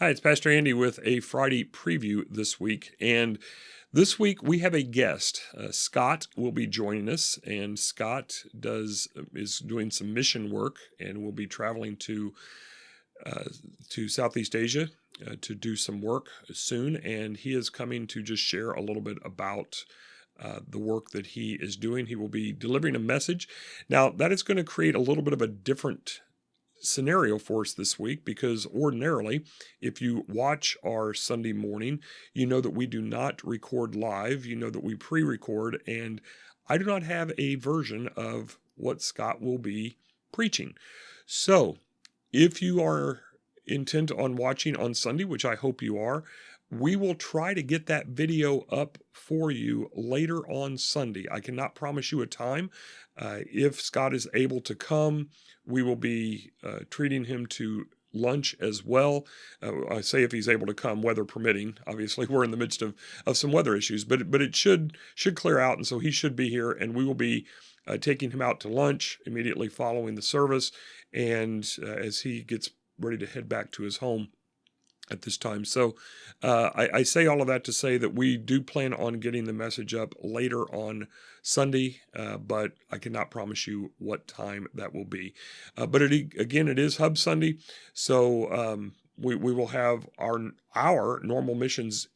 Hi, it's Pastor Andy with a Friday preview this week. And this week we have a guest. Scott will be joining us, and Scott is doing some mission work and will be traveling to Southeast Asia to do some work soon. And he is coming to just share a little bit about the work that he is doing. He will be delivering a message. Now, that is going to create a little bit of a different scenario for us this week, because ordinarily, if you watch our Sunday morning, you know that we do not record live. You know that we pre-record, and I do not have a version of what Scott will be preaching. So if you are intent on watching on Sunday, which I hope you are, we will try to get that video up for you later on Sunday. I cannot promise you a time. If Scott is able to come, we will be treating him to lunch as well. I say if he's able to come, weather permitting. Obviously, we're in the midst of some weather issues, but it should clear out, and so he should be here, and we will be taking him out to lunch immediately following the service, and as he gets ready to head back to his home at this time. So I say all of that to say that we do plan on getting the message up later on Sunday, but I cannot promise you what time that will be. But it is Hub Sunday, so we will have our normal missions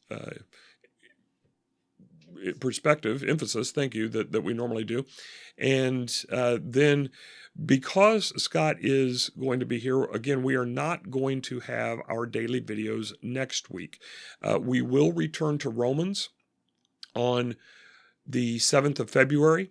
perspective, emphasis, thank you, that we normally do. And then because Scott is going to be here, again, we are not going to have our daily videos next week. We will return to Romans on the 7th of February.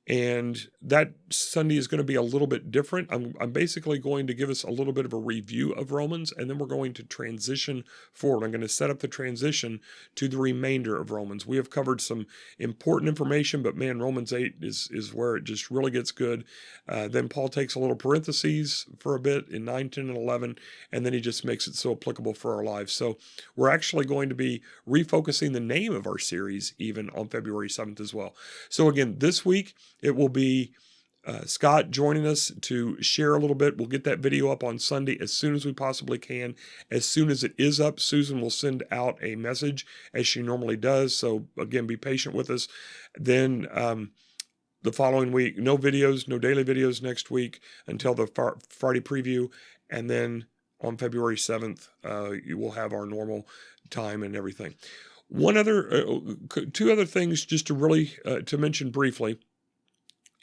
And that Sunday is going to be a little bit different. I'm basically going to give us a little bit of a review of Romans, and then we're going to transition forward. I'm going to set up the transition to the remainder of Romans. We have covered some important information, but man, Romans 8 is where it just really gets good. Then Paul takes a little parentheses for a bit in 9, 10, and 11, and then he just makes it so applicable for our lives. So we're actually going to be refocusing the name of our series even on February 7th as well. So again, this week, it will be Scott joining us to share a little bit. We'll get that video up on Sunday as soon as we possibly can. As soon as it is up, Susan will send out a message as she normally does. So again, be patient with us. Then the following week, no videos, no daily videos next week until the Friday preview. And then on February 7th, you will have our normal time and everything. Two other things just to really to mention briefly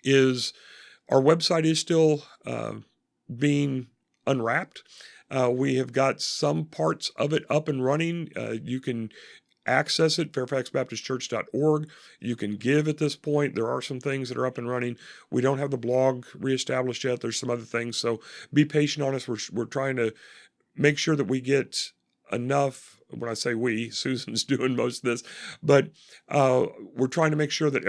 is our website is still being unwrapped. We have got some parts of it up and running. You can access it, fairfaxmobaptistchurch.org. You can give at this point. There are some things that are up and running. We don't have the blog reestablished yet. There's some other things, so be patient on us. We're trying to make sure that we get enough. When I say we, Susan's doing most of this, but we're trying to make sure that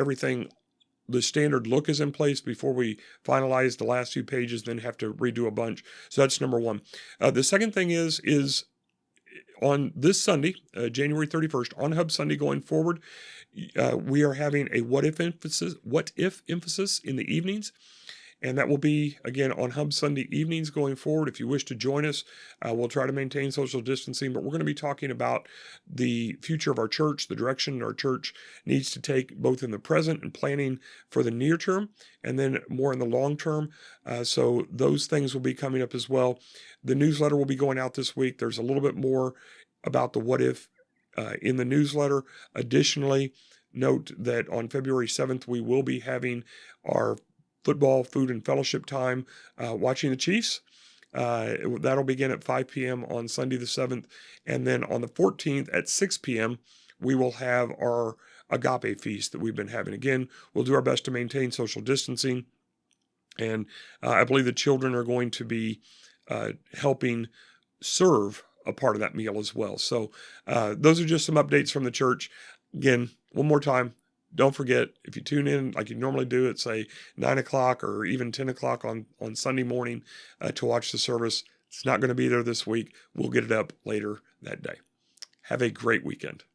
the standard look is in place before we finalize the last few pages, then have to redo a bunch. So that's number one. The second thing is on this Sunday, January 31st, on Hub Sunday going forward, we are having a what if emphasis in the evenings. And that will be, again, on Hub Sunday evenings going forward. If you wish to join us, we'll try to maintain social distancing, but we're going to be talking about the future of our church, the direction our church needs to take, both in the present and planning for the near term, and then more in the long term. So those things will be coming up as well. The newsletter will be going out this week. There's a little bit more about the what if in the newsletter. Additionally, note that on February 7th, we will be having our football, food, and fellowship time watching the Chiefs. That'll begin at 5 p.m. on Sunday the 7th. And then on the 14th at 6 p.m., we will have our agape feast that we've been having. Again, we'll do our best to maintain social distancing. And I believe the children are going to be helping serve a part of that meal as well. So those are just some updates from the church. Again, one more time, don't forget, if you tune in like you normally do at, say, 9 o'clock or even 10 o'clock on Sunday morning to watch the service, it's not going to be there this week. We'll get it up later that day. Have a great weekend.